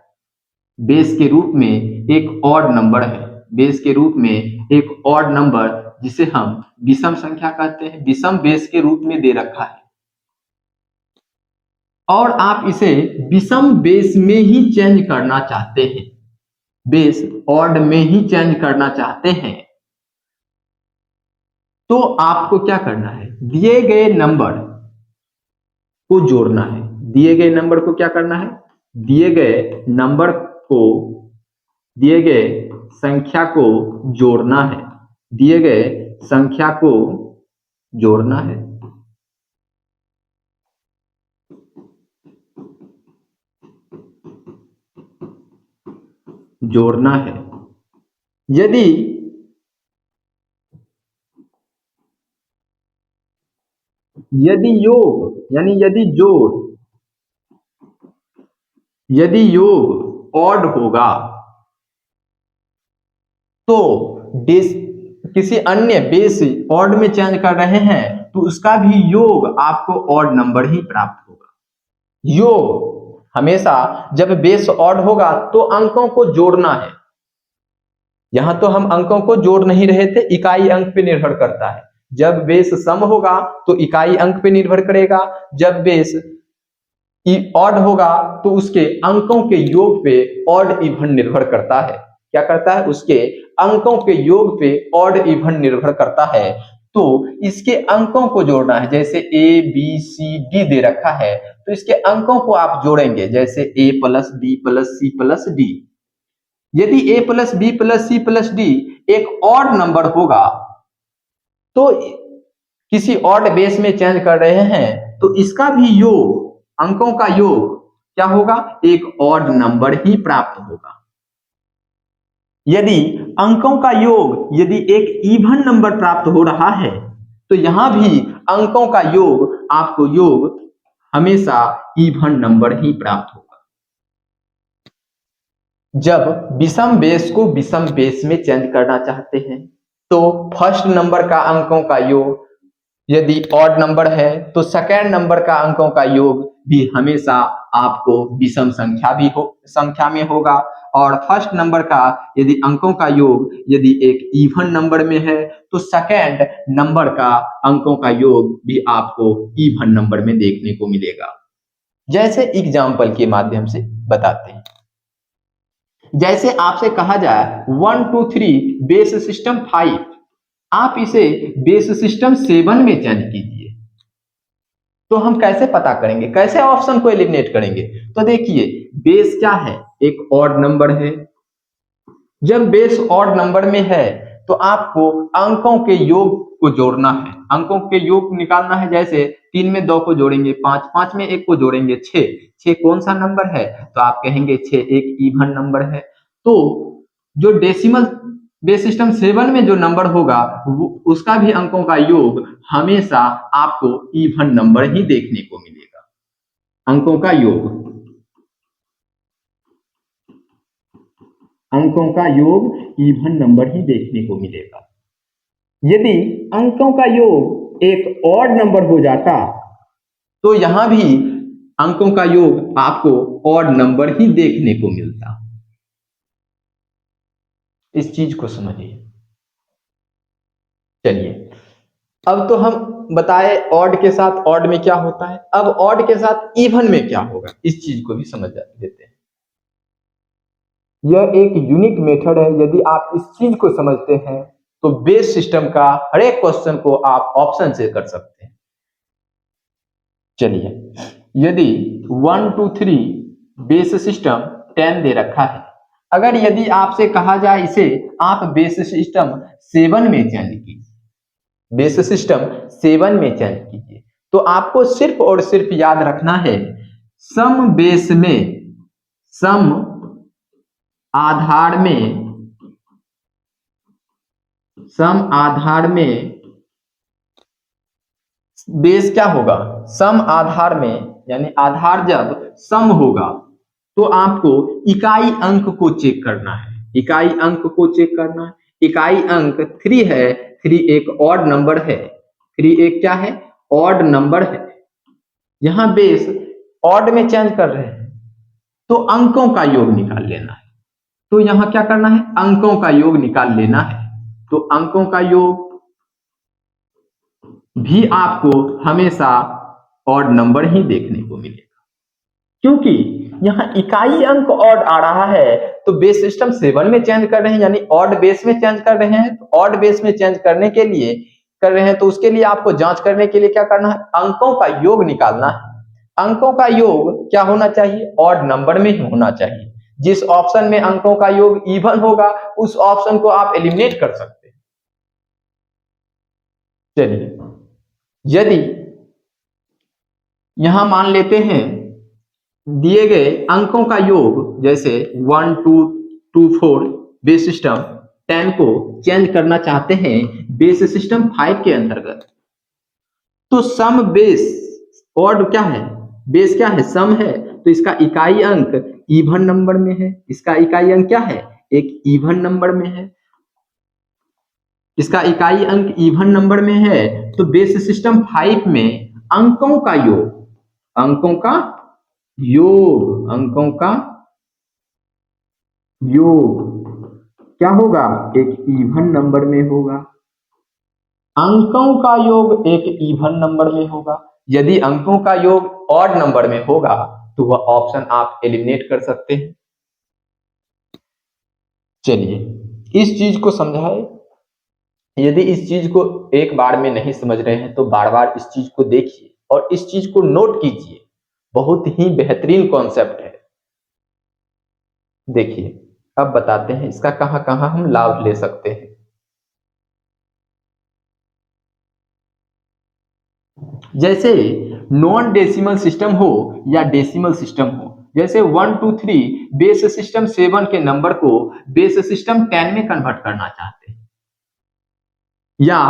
बेस के रूप में एक ऑड नंबर है, बेस के रूप में एक ऑड नंबर जिसे हम विषम संख्या कहते हैं, विषम बेस के रूप में दे रखा है और आप इसे विषम बेस में ही चेंज करना चाहते हैं, बेस ऑड में ही चेंज करना चाहते हैं, तो आपको क्या करना है? दिए गए नंबर को जोड़ना है। दिए गए नंबर को क्या करना है? दिए गए नंबर को, दिए गए संख्या को जोड़ना है, दिए गए संख्या को जोड़ना है। जोड़ना है। यदि योग यानी यदि जोड़, यदि योग ऑड होगा तो किसी अन्य बेस ऑड में चेंज कर रहे हैं तो उसका भी योग आपको ऑड नंबर ही प्राप्त होगा। योग हमेशा जब बेस ऑड होगा तो अंकों को जोड़ना है। यहां तो हम अंकों को जोड़ नहीं रहे थे, इकाई अंक पे निर्भर करता है। जब बेस सम होगा तो इकाई अंक पे निर्भर करेगा, जब बेस ऑड होगा तो उसके अंकों के योग पे ऑड इवन निर्भर करता है। क्या करता है? उसके अंकों के योग पे ऑड इवन निर्भर करता है। तो इसके अंकों को जोड़ना है, जैसे ए बी सी डी दे रखा है तो इसके अंकों को आप जोड़ेंगे, जैसे A plus B plus C plus D. यदि A plus B plus C plus D एक ऑड नंबर होगा तो किसी ऑड बेस में चेंज कर रहे हैं तो इसका भी योग, अंकों का योग क्या होगा? एक ऑड नंबर ही प्राप्त होगा। यदि अंकों का योग यदि एक इवन नंबर प्राप्त हो रहा है तो यहां भी अंकों का योग आपको योग हमेशा इवन नंबर ही प्राप्त होगा। जब विषम बेस को विषम बेस में चेंज करना चाहते हैं तो फर्स्ट नंबर का अंकों का योग यदि ऑड नंबर है तो सेकेंड नंबर का अंकों का योग भी हमेशा आपको विषम संख्या में होगा, और फर्स्ट नंबर का यदि अंकों का योग यदि एक इवन नंबर में है तो सेकेंड नंबर का अंकों का योग भी आपको इवन नंबर में देखने को मिलेगा। जैसे एग्जाम्पल के माध्यम से बताते हैं, जैसे आपसे कहा जाए 1 2 3 बेस सिस्टम 5, आप इसे बेस सिस्टम 7 में चेंज कीजिए। तो हम कैसे पता करेंगे, कैसे ऑप्शन को एलिमिनेट करेंगे? तो देखिए, बेस क्या है? एक ऑड नंबर है। जब बेस ऑड नंबर में है तो आपको अंकों के योग को जोड़ना है, अंकों के योग निकालना है। जैसे 3 में 2 को जोड़ेंगे 5, 5 में 1 को जोड़ेंगे 6, 6 कौन सा नंबर है? तो आप कहेंगे 6 एक इवन नंबर है। तो जो डेसिमल बेस सिस्टम 7 में जो नंबर होगा उसका भी अंकों का योग हमेशा आपको इवन नंबर ही देखने को मिलेगा। अंकों का योग, अंकों का योग इवन नंबर ही देखने को मिलेगा। यदि अंकों का योग एक ऑड नंबर हो जाता तो यहां भी अंकों का योग आपको ऑड नंबर ही देखने को मिलता। इस चीज को समझिए। चलिए, अब तो हम बताए ऑड के साथ ऑड में क्या होता है, अब ऑड के साथ इवन में क्या होगा इस चीज को भी समझ लेते हैं। यह एक यूनिक मेथड है। यदि आप इस चीज को समझते हैं तो बेस सिस्टम का हर एक क्वेश्चन को आप ऑप्शन से कर सकते हैं। चलिए, यदि 1 2 3 बेस सिस्टम 10 दे रखा है, अगर यदि आपसे कहा जाए इसे आप बेस सिस्टम 7 में चेंज कीजिए, बेस सिस्टम 7 में चेंज कीजिए, तो आपको सिर्फ और सिर्फ याद रखना है सम बेस में, सम आधार में, सम आधार में बेस क्या होगा? सम आधार में, यानी आधार जब सम होगा तो आपको इकाई अंक को चेक करना है, इकाई अंक को चेक करना है। इकाई अंक 3 है, 3 एक ऑड नंबर है, 3 एक क्या है? ऑड नंबर है। यहां बेस ऑड में चेंज कर रहे हैं तो अंकों का योग निकाल लेना है। तो यहां क्या करना है? अंकों का योग निकाल लेना है। तो अंकों का योग भी आपको हमेशा ऑड नंबर ही देखने को मिलेगा, क्योंकि यहां इकाई अंक ऑड आ रहा है तो बेस सिस्टम 7 में चेंज कर रहे हैं, यानी ऑड बेस में चेंज कर रहे हैं। तो ऑड बेस में चेंज करने के लिए कर रहे हैं तो उसके लिए आपको जांच करने के लिए क्या करना है? अंकों का योग निकालना है। अंकों का योग क्या होना चाहिए? ऑड नंबर में ही होना चाहिए। जिस ऑप्शन में अंकों का योग इवन होगा उस ऑप्शन को आप एलिमिनेट कर सकते हैं। चलिए, यदि यहां मान लेते हैं दिए गए अंकों का योग, जैसे 1 2 2 4 बेस सिस्टम 10 को चेंज करना चाहते हैं बेस सिस्टम 5 के अंतर्गत, तो सम बेस, ऑड क्या है? बेस क्या है? सम है, तो इसका इकाई अंक इवन नंबर में है। इसका इकाई अंक क्या है? एक इवन नंबर में है। इसका इकाई अंक इवन नंबर में है तो बेस सिस्टम 5 में अंकों का योग, अंकों का योग, अंकों का योग क्या होगा? एक इवन नंबर में होगा। अंकों का योग एक इवन नंबर में होगा। यदि अंकों का योग ऑड नंबर में होगा तो वह ऑप्शन आप एलिमिनेट कर सकते हैं। चलिए इस चीज को समझाए। यदि इस चीज को एक बार में नहीं समझ रहे हैं तो बार बार इस चीज को देखिए और इस चीज को नोट कीजिए, बहुत ही बेहतरीन कॉन्सेप्ट है। देखिए अब बताते हैं इसका कहां कहां हम लाभ ले सकते हैं। जैसे नॉन डेसिमल सिस्टम हो या डेसिमल सिस्टम हो, जैसे 1 2 3 बेस सिस्टम 7 के नंबर को बेस सिस्टम 10 में कन्वर्ट करना चाहते हैं, या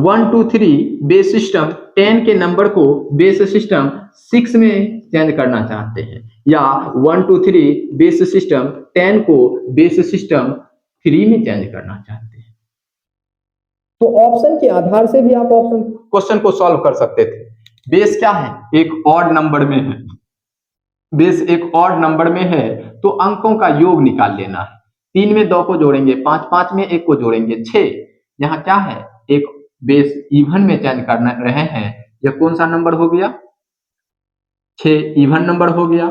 1 2 3 बेस सिस्टम 10 के नंबर को बेस सिस्टम 6 में चेंज करना चाहते हैं, या 1 2 3 बेस सिस्टम 10 को बेस सिस्टम 3 में चेंज करना चाहते हैं। तो ऑप्शन के आधार से भी आप ऑप्शन क्वेश्चन को सॉल्व कर सकते थे। बेस क्या है? एक ऑड नंबर में है। बेस एक ऑड नंबर में है तो अंकों का योग निकाल लेना है। 3 में 2 को जोड़ेंगे, 5 5 में 1 को जोड़ेंगे, 6। यहाँ क्या है? एक बेस इवन में चेंज कर रहे हैं। यह कौन सा नंबर हो गया? 6 इवन नंबर हो गया।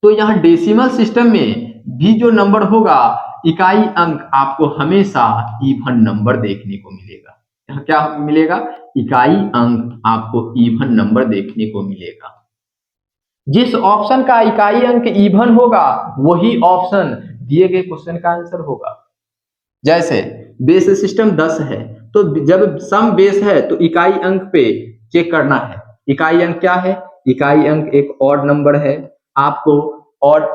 तो यहाँ डेसिमल सिस्टम में भी जो नंबर होगा, इकाई अंक आपको हमेशा इवन नंबर देखने को मिलेगा। यहाँ क्या मिलेगा? इकाई अंक आपको इवन नंबर देखने को मिलेगा। जिस ऑप्शन का इकाई अंक इवन होगा वही ऑप्शन दिए गए क्वेश्चन का आंसर होगा। जैसे बेस सिस्टम 10 है तो जब सम बेस है तो इकाई अंक पे चेक करना है। इकाई अंक क्या है? इकाई अंक एक ऑड नंबर है, आपको ऑड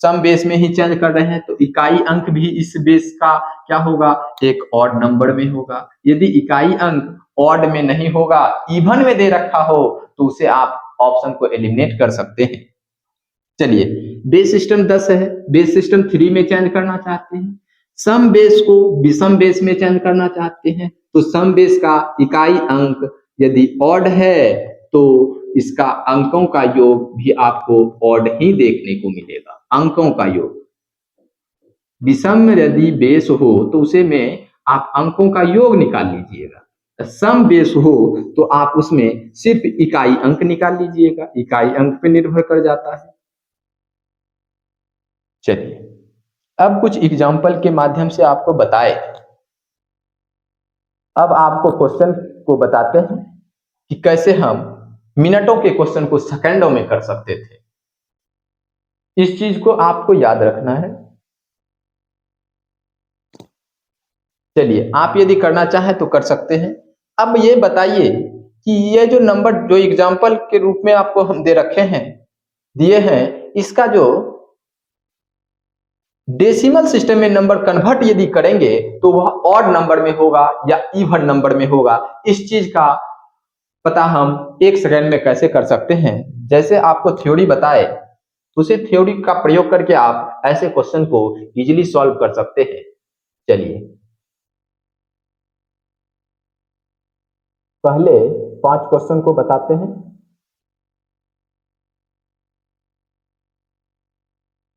सम बेस में ही चेंज कर रहे हैं तो इकाई अंक भी इस बेस का क्या होगा? एक ऑड नंबर में होगा। यदि इकाई अंक ऑड में नहीं होगा, इवन में दे रखा हो तो उसे आप ऑप्शन को एलिमिनेट कर सकते हैं। चलिए बेस सिस्टम 10 है, बेस सिस्टम 3 में चेंज करना चाहते हैं। सम बेस को विषम बेस में चेंज करना चाहते हैं तो सम बेस का इकाई अंक यदि ऑड है तो इसका अंकों का योग भी आपको ऑड ही देखने को मिलेगा। अंकों का योग विषम में यदि बेस हो तो उसे में आप अंकों का योग निकाल लीजिएगा। सम बेस हो तो आप उसमें सिर्फ इकाई अंक निकाल लीजिएगा, इकाई अंक पे निर्भर कर जाता है। चलिए अब कुछ एग्जाम्पल के माध्यम से आपको बताए। अब आपको क्वेश्चन को बताते हैं कि कैसे हम मिनटों के क्वेश्चन को सेकंडों में कर सकते थे। इस चीज को आपको याद रखना है। चलिए आप यदि करना चाहें तो कर सकते हैं। अब ये बताइए कि ये जो नंबर जो एग्जाम्पल के रूप में आपको हम दे रखे हैं, दिए हैं, इसका जो डेसिमल सिस्टम में नंबर कन्वर्ट यदि करेंगे तो वह ऑड नंबर में होगा या इवन नंबर में होगा। इस चीज का पता हम 1 सेकंड में कैसे कर सकते हैं। जैसे आपको थ्योरी बताए उसी थ्योरी का प्रयोग करके आप ऐसे क्वेश्चन को इजीली सॉल्व कर सकते हैं। चलिए पहले 5 क्वेश्चन को बताते हैं।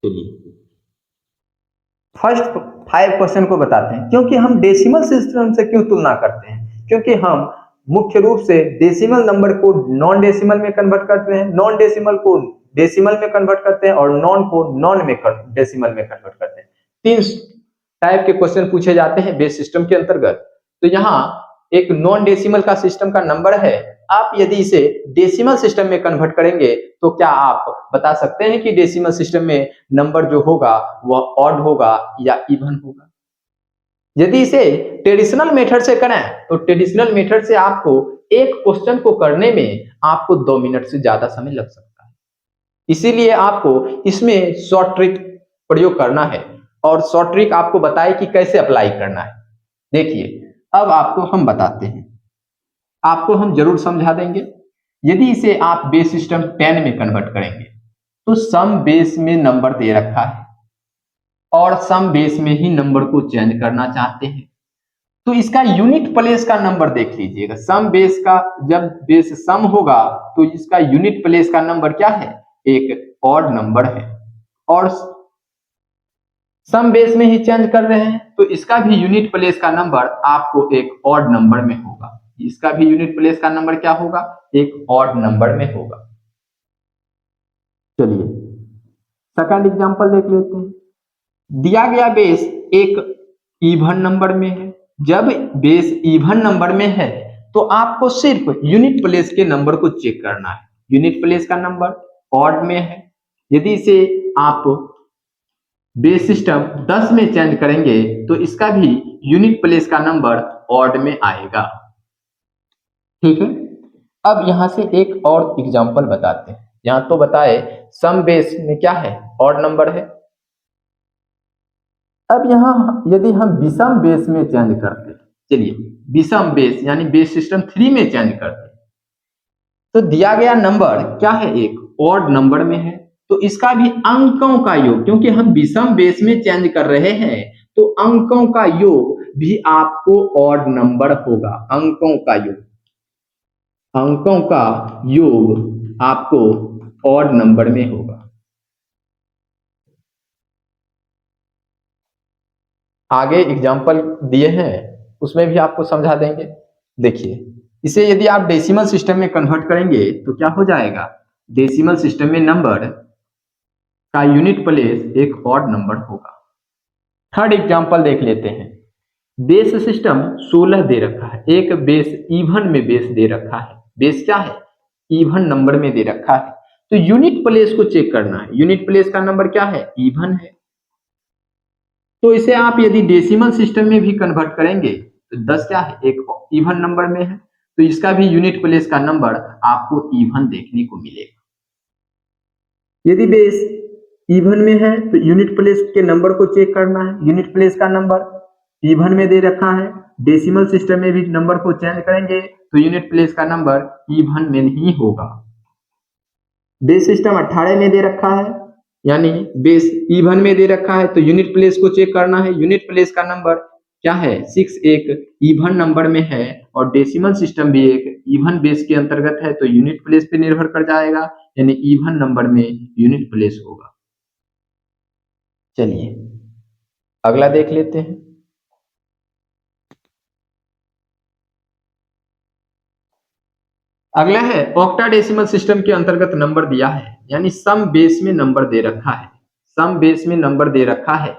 चलिए फर्स्ट 5 क्वेश्चन को बताते हैं। क्योंकि हम डेसिमल सिस्टम से क्यों तुलना करते हैं? क्योंकि हम मुख्य रूप से डेसिमल नंबर को नॉन डेसिमल में कन्वर्ट करते हैं, नॉन डेसिमल को डेसिमल में कन्वर्ट करते हैं और नॉन को नॉन में डेसिमल में कन्वर्ट करते हैं। 3 टाइप के क्वेश्चन पूछे जाते हैं बेस सिस्टम के अंतर्गत। तो यहाँ एक नॉन डेसिमल का सिस्टम का नंबर है, आप यदि इसे डेसिमल सिस्टम में कन्वर्ट करेंगे तो क्या आप बता सकते हैं कि डेसिमल सिस्टम में नंबर जो होगा वह ऑड होगा या इवन होगा? यदि इसे ट्रेडिशनल मेथड से करें तो ट्रेडिशनल मेथड से आपको एक क्वेश्चन को करने में आपको 2 मिनट से ज्यादा समय लग सकता है। इसीलिए आपको इसमें शॉर्ट ट्रिक प्रयोग करना है और शॉर्ट ट्रिक आपको बताए कि कैसे अप्लाई करना है। देखिए अब आपको हम बताते हैं, आपको हम जरूर समझा देंगे। यदि इसे आप बेस सिस्टम 10 में कन्वर्ट करेंगे तो सम बेस में नंबर दे रखा है और सम बेस में ही नंबर को चेंज करना चाहते हैं तो इसका यूनिट प्लेस का नंबर देख लीजिएगा। सम बेस का जब बेस सम होगा तो इसका यूनिट प्लेस का नंबर क्या है? एक ऑड नंबर है। और सम बेस में ही चेंज कर रहे हैं तो इसका भी यूनिट प्लेस का नंबर आपको एक ऑड नंबर में होगा। इसका भी यूनिट प्लेस का नंबर क्या होगा, एक ऑड नंबर में होगा। चलिए सेकंड एग्जांपल देख लेते हैं। दिया गया बेस एक इवन नंबर में है। जब बेस इवन नंबर में है तो आपको सिर्फ यूनिट प्लेस के नंबर को चेक करना है। यूनिट प्लेस का नंबर ऑड में है, यदि इसे आप बेस सिस्टम 10 में चेंज करेंगे तो इसका भी यूनिट प्लेस का नंबर ऑड में आएगा। ठीक है, अब यहां से एक और एग्जांपल बताते हैं। यहां तो बताए सम बेस में क्या है, ऑड नंबर है। अब यहां यदि हम विषम बेस में चेंज करते हैं, चलिए विषम बेस यानी बेस सिस्टम 3 में चेंज करते हैं, तो दिया गया नंबर क्या है, एक ऑड नंबर में है। तो इसका भी अंकों का योग, क्योंकि हम विषम बेस में चेंज कर रहे हैं तो अंकों का योग भी आपको ऑड नंबर होगा। अंकों का योग, अंकों का योग आपको ऑड नंबर में होगा। आगे एग्जाम्पल दिए हैं उसमें भी आपको समझा देंगे। देखिए इसे यदि आप डेसिमल सिस्टम में कन्वर्ट करेंगे तो क्या हो जाएगा, डेसिमल सिस्टम में नंबर का यूनिट प्लेस एक ऑड नंबर होगा। थर्ड एग्जाम्पल देख लेते हैं। बेस सिस्टम 16 दे रखा है, एक बेस इवन में बेस दे रखा है। बेस क्या है, इवन नंबर में दे रखा है। तो यूनिट प्लेस को चेक करना है। यूनिट प्लेस का नंबर क्या है, इवन है। तो इसे आप यदि डेसिमल सिस्टम में भी कन्वर्ट करेंगे तो 10 क्या है, एक इवन नंबर में है, तो इसका भी यूनिट प्लेस का नंबर आपको इवन देखने को मिलेगा। यदि बेस इवन में है तो यूनिट प्लेस के नंबर को चेक करना है। यूनिट प्लेस का नंबर इवन में दे रखा है, डेसिमल सिस्टम में भी नंबर को चेंज करेंगे तो यूनिट प्लेस का नंबर इवन में ही होगा। बेस सिस्टम 18 में दे रखा है, यानी बेस इवन में दे रखा है, तो यूनिट प्लेस को चेक करना है। यूनिट प्लेस का नंबर क्या है, 6 एक इवन नंबर में है और डेसिमल सिस्टम भी एक इवन बेस के अंतर्गत है, तो यूनिट प्लेस पे निर्भर कर जाएगा, यानी इवन नंबर में यूनिट प्लेस होगा। चलिए अगला देख लेते हैं। अगला है ऑक्टाडेसिमल सिस्टम के अंतर्गत नंबर दिया है, यानी सम बेस में नंबर दे रखा है। सम बेस में नंबर दे रखा है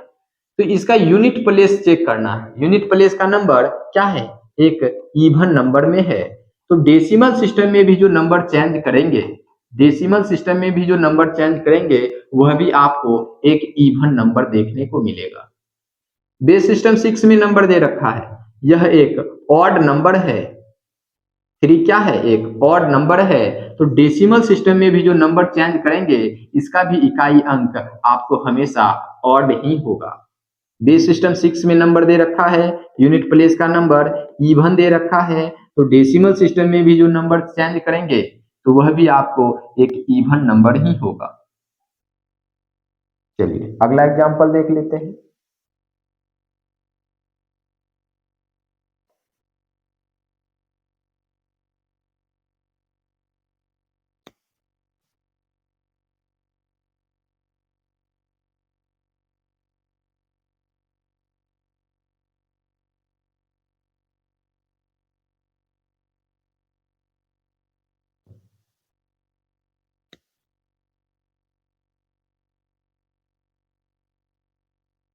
तो इसका यूनिट प्लेस चेक करना है। यूनिट प्लेस का नंबर क्या है, एक इवन नंबर में है। तो डेसिमल सिस्टम में भी जो नंबर चेंज करेंगे, डेसिमल सिस्टम में भी जो नंबर चेंज करेंगे वह भी आपको एक इवन नंबर देखने को मिलेगा। बेस सिस्टम 6 में नंबर दे रखा है, यह एक ऑड नंबर है। 3 क्या है, एक ऑड नंबर है। तो डेसिमल सिस्टम में भी जो नंबर चेंज करेंगे इसका भी इकाई अंक आपको हमेशा ऑड ही होगा। बेस सिस्टम 6 में नंबर दे रखा है, यूनिट प्लेस का नंबर इवन दे रखा है, तो डेसिमल सिस्टम में भी जो नंबर चेंज करेंगे तो वह भी आपको एक इवन नंबर ही होगा। चलिए अगला एग्जांपल देख लेते हैं।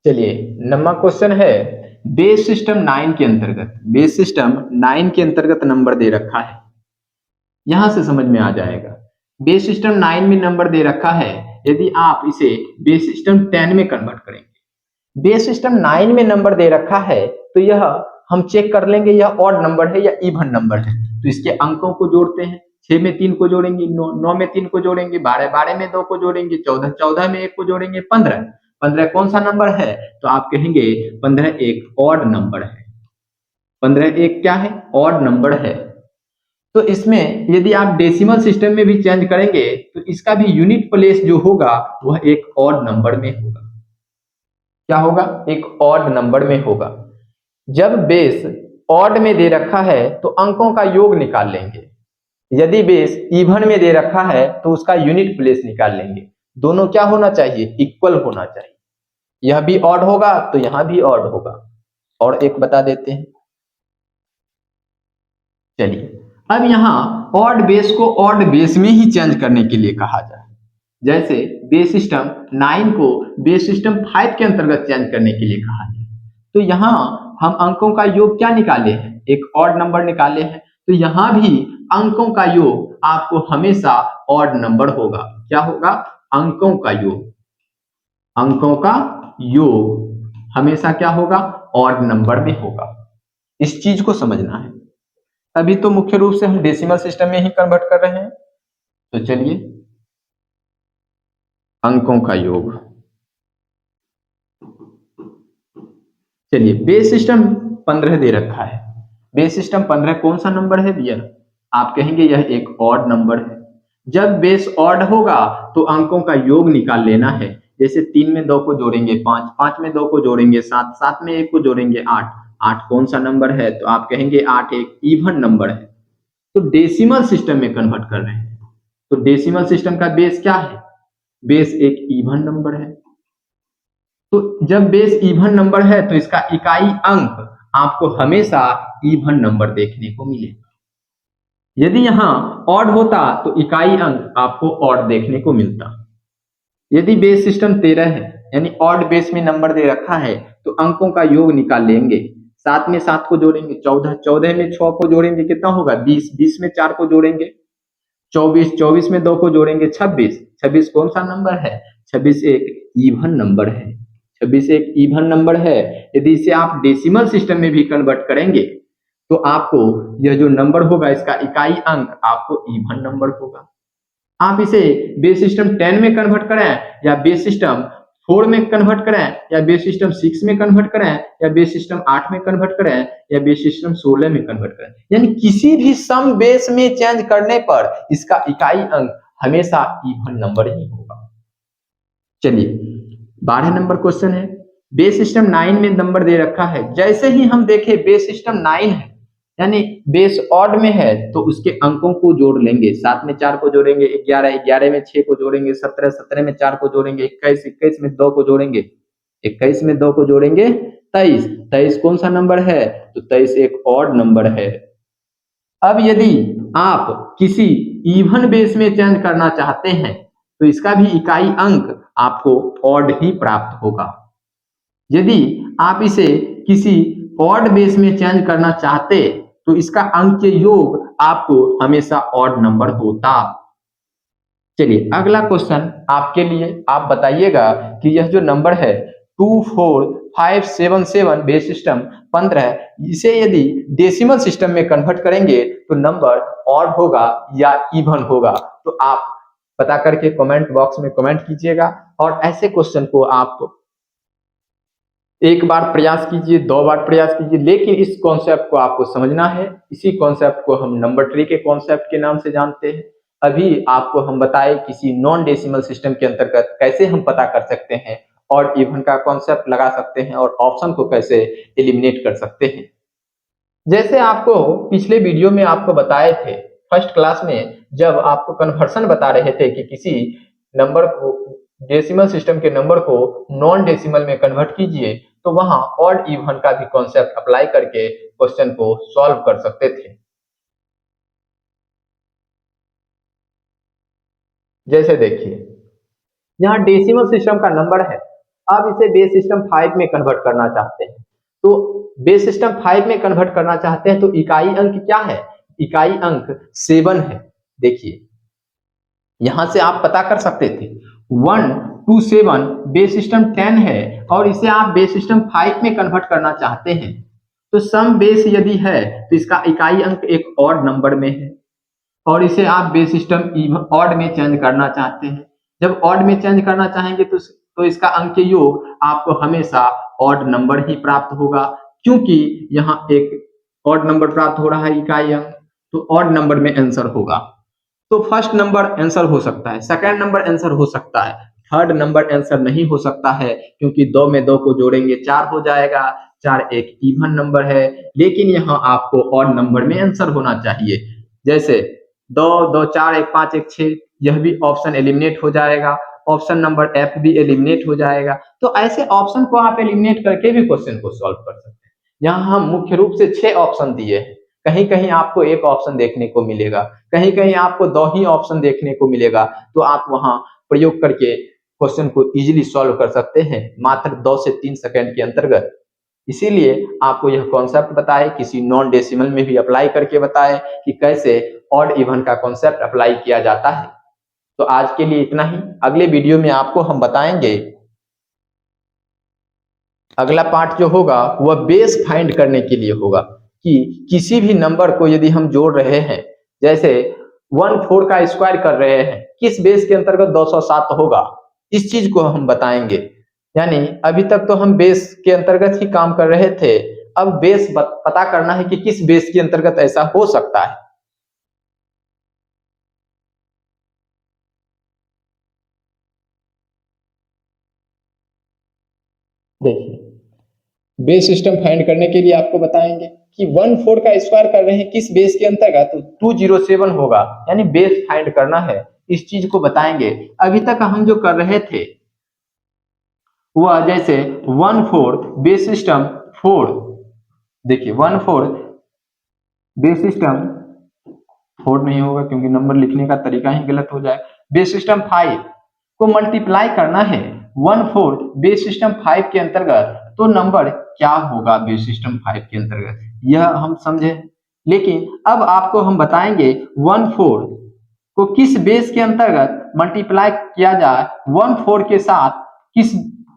चलिए नंबर क्वेश्चन है, बेस सिस्टम 9 के अंतर्गत, बेस सिस्टम 9 के अंतर्गत नंबर दे रखा है। यहां से समझ में आ जाएगा। बेस सिस्टम 9 में नंबर दे रखा है, यदि आप इसे बेस सिस्टम 10 में कन्वर्ट करेंगे। बेस सिस्टम 9 में नंबर दे रखा है तो यह हम चेक कर लेंगे यह ऑड नंबर है या इवन नंबर है। तो इसके अंकों को जोड़ते हैं, 6 में 3 को जोड़ेंगे, 9 में 3 को जोड़ेंगे, 12 में 2 को जोड़ेंगे, 14 में 1 को जोड़ेंगे, 15 कौन सा नंबर है, तो आप कहेंगे 15 एक ऑड नंबर है। 15 एक क्या है, ऑड नंबर है। तो इसमें यदि आप डेसिमल सिस्टम में भी चेंज करेंगे तो इसका भी यूनिट प्लेस जो होगा वह एक ऑड नंबर में होगा। क्या होगा, एक ऑड नंबर में होगा। जब बेस ऑड में दे रखा है तो अंकों का योग निकाल लेंगे। यदि बेस इवन में दे रखा है तो उसका यूनिट प्लेस निकाल लेंगे। दोनों क्या होना चाहिए, इक्वल होना चाहिए। यह भी ऑड होगा तो यहां भी ऑड होगा। और एक बता देते हैं, चलिए अब यहाँ ऑड बेस को ऑड बेस में ही चेंज करने के लिए कहा जाए। जैसे बेस सिस्टम 9 को बेस सिस्टम 5 के अंतर्गत चेंज करने के लिए कहा जाए, तो यहाँ हम अंकों का योग क्या निकाले हैं, एक ऑड नंबर निकाले हैं, तो यहाँ भी अंकों का योग आपको हमेशा ऑड नंबर होगा। क्या होगा? अंकों का योग, अंकों का योग हमेशा क्या होगा? ऑड नंबर में होगा। इस चीज को समझना है। अभी तो मुख्य रूप से हम डेसिमल सिस्टम में ही कन्वर्ट कर रहे हैं, तो चलिए अंकों का योग, चलिए बेस सिस्टम 15 दे रखा है। बेस सिस्टम 15 कौन सा नंबर है भैया? आप कहेंगे यह एक ऑड नंबर है। जब बेस ऑड होगा तो अंकों का योग निकाल लेना है। जैसे 3 में 2 को जोड़ेंगे 5, 5 में 2 को जोड़ेंगे 7, 7 में 1 को जोड़ेंगे 8, 8 कौन सा नंबर है? तो आप कहेंगे 8 एक इवन नंबर है। तो डेसिमल सिस्टम में कन्वर्ट कर रहे हैं, तो डेसिमल सिस्टम का बेस क्या है? बेस एक इवन नंबर है। तो जब बेस इवन नंबर है तो इसका इकाई अंक आपको हमेशा इवन नंबर देखने को मिले। यदि यहां ऑड होता तो इकाई अंक आपको ऑड देखने को मिलता। यदि बेस सिस्टम 13 है यानी ऑड बेस में नंबर दे रखा है तो अंकों का योग निकाल लेंगे। 7 में 7 को जोड़ेंगे 14, 14 में 6 को जोड़ेंगे कितना होगा? 20, 20 में 4 को जोड़ेंगे 24, 24 में 2 को जोड़ेंगे 26, 26 कौन सा नंबर है? 26 एक इवन नंबर है। 26 एक इवन नंबर है। यदि इसे आप डेसिमल सिस्टम में भी कन्वर्ट करेंगे तो आपको यह जो नंबर होगा इसका इकाई अंक आपको इवन नंबर होगा। आप इसे बेस सिस्टम 10 में कन्वर्ट करें या बेस सिस्टम 4 में कन्वर्ट करें या बेस सिस्टम 6 में कन्वर्ट करें या बेस सिस्टम 8 में कन्वर्ट करें या बेस सिस्टम 16 में कन्वर्ट करें, यानी किसी भी सम बेस में चेंज करने पर इसका इकाई अंक हमेशा इवन नंबर ही होगा। चलिए 12 नंबर क्वेश्चन है। बेस सिस्टम 9 में नंबर दे रखा है। जैसे ही हम देखें बेस सिस्टम 9 है यानी बेस ऑड में है तो उसके अंकों को जोड़ लेंगे। 7 में 4 को जोड़ेंगे 11, 11 में 6 को जोड़ेंगे 17, 17 में 4 को जोड़ेंगे 21, 21 में 2 को जोड़ेंगे 21 में 2 को जोड़ेंगे 23, 23 कौन सा नंबर है? तो 23 एक ऑड नंबर है। अब यदि आप किसी इवन बेस में चेंज करना चाहते हैं तो इसका भी इकाई अंक आपको ऑड ही प्राप्त होगा। यदि आप इसे किसी ऑड बेस में चेंज करना चाहते तो इसका अंक के योग आपको हमेशा ऑड नंबर होता। चलिए अगला क्वेश्चन आपके लिए, आप बताइएगा कि यह जो नंबर है 24577 बेस सिस्टम 15, इसे यदि डेसिमल सिस्टम में कन्वर्ट करेंगे तो नंबर ऑड होगा या इवन होगा? तो आप बता करके कमेंट बॉक्स में कमेंट कीजिएगा। और ऐसे क्वेश्चन को आप एक बार प्रयास कीजिए, 2 बार प्रयास कीजिए, लेकिन इस कॉन्सेप्ट को आपको समझना है। इसी कॉन्सेप्ट को हम नंबर ट्री के कॉन्सेप्ट के नाम से जानते हैं। अभी आपको हम बताए किसी नॉन डेसिमल सिस्टम के अंतर्गत कैसे हम पता कर सकते हैं और इवन का कॉन्सेप्ट लगा सकते हैं और ऑप्शन को कैसे एलिमिनेट कर सकते हैं। जैसे आपको पिछले वीडियो में आपको बताए थे फर्स्ट क्लास में, जब आपको कन्वर्सन बता रहे थे कि किसी नंबर को, डेसिमल सिस्टम के नंबर को नॉन डेसिमल में कन्वर्ट कीजिए, तो वहां ऑड इवन का भी कॉन्सेप्ट अप्लाई करके क्वेश्चन को सॉल्व कर सकते थे। जैसे देखिए यहाँ डेसिमल सिस्टम का नंबर है, अब इसे बेस सिस्टम 5 में कन्वर्ट करना चाहते हैं। तो बेस सिस्टम 5 में कन्वर्ट करना चाहते हैं तो इकाई अंक क्या है? इकाई अंक 7 है। देखिए यहां से आप पता कर सकते थे 1 2 7 बेस सिस्टम 10 है और इसे आप बेस सिस्टम 5 में कन्वर्ट करना चाहते हैं। तो सम बेस यदि है तो इसका इकाई अंक एक ऑड नंबर में है और इसे आप बेस सिस्टम ऑड में चेंज करना चाहते हैं। जब ऑड में चेंज करना चाहेंगे तो इसका अंक योग आपको हमेशा ऑड नंबर ही प्राप्त होगा, क्योंकि यहाँ एक ऑड नंबर प्राप्त हो रहा है इकाई अंक, तो ऑड नंबर में आंसर होगा। तो फर्स्ट नंबर आंसर हो सकता है, सेकंड नंबर आंसर हो सकता है, थर्ड नंबर आंसर नहीं हो सकता है, क्योंकि 2 में 2 को जोड़ेंगे 4 हो जाएगा। 4 एक इवन नंबर है, लेकिन यहाँ आपको ऑड नंबर में आंसर होना चाहिए। जैसे 2 2 4 1 5 1 6, यह भी ऑप्शन एलिमिनेट हो जाएगा। ऑप्शन नंबर एफ भी एलिमिनेट हो जाएगा। तो ऐसे ऑप्शन को आप एलिमिनेट करके भी क्वेश्चन को सॉल्व कर सकते हैं। यहाँ हम मुख्य रूप से 6 ऑप्शन दिए हैं, कहीं कहीं आपको एक ऑप्शन देखने को मिलेगा, कहीं कहीं आपको दो ही ऑप्शन देखने को मिलेगा, तो आप वहां प्रयोग करके क्वेश्चन को इजीली सॉल्व कर सकते हैं मात्र 2 से 3 सेकंड के अंतर्गत। इसीलिए आपको यह कॉन्सेप्ट बताए, किसी नॉन डेसिमल में भी अप्लाई करके बताए कि कैसे ऑड इवन का कॉन्सेप्ट अप्लाई किया जाता है। तो आज के लिए इतना ही। अगले वीडियो में आपको हम बताएंगे, अगला पार्ट जो होगा वह बेस फाइंड करने के लिए होगा कि किसी भी नंबर को यदि हम जोड़ रहे हैं, जैसे 1/4 का स्क्वायर कर रहे हैं, किस बेस के अंतर्गत 207 होगा, इस चीज को हम बताएंगे। यानी अभी तक तो हम बेस के अंतर्गत ही काम कर रहे थे, अब बेस पता करना है कि किस बेस के अंतर्गत ऐसा हो सकता है। देखिए, बेस सिस्टम फाइंड करने के लिए आपको बताएंगे कि 1/4 का स्क्वायर कर रहे हैं किस बेस के अंतर्गत, तो 207 होगा, यानी बेस फाइंड करना है, इस चीज को बताएंगे। अभी तक हम जो कर रहे थे वह जैसे 1/4 बेस सिस्टम 4, देखिए 1/4 बेस सिस्टम 4 नहीं होगा क्योंकि नंबर लिखने का तरीका ही गलत हो जाए। बेस सिस्टम 5 को मल्टीप्लाई करना है 1/4 बेस सिस्टम 5 के अंतर्गत, तो नंबर क्या होगा बेस सिस्टम 5 के अंतर्गत, यह हम समझे। लेकिन अब आपको हम बताएंगे 1/4 को किस बेस के अंतर्गत मल्टीप्लाई किया जाए 1/4 के साथ, किस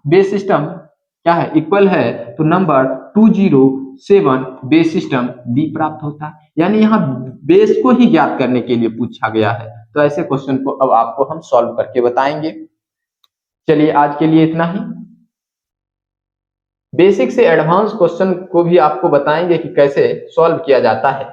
बेस सिस्टम क्या है इक्वल है, तो नंबर 207 बेस सिस्टम बी प्राप्त होता है। यानी यहाँ बेस को ही ज्ञात करने के लिए पूछा गया है। तो ऐसे क्वेश्चन को अब आपको हम सॉल्व करके बताएंगे। चलिए आज के लिए इतना ही। बेसिक से एडवांस क्वेश्चन को भी आपको बताएंगे कि कैसे सॉल्व किया जाता है।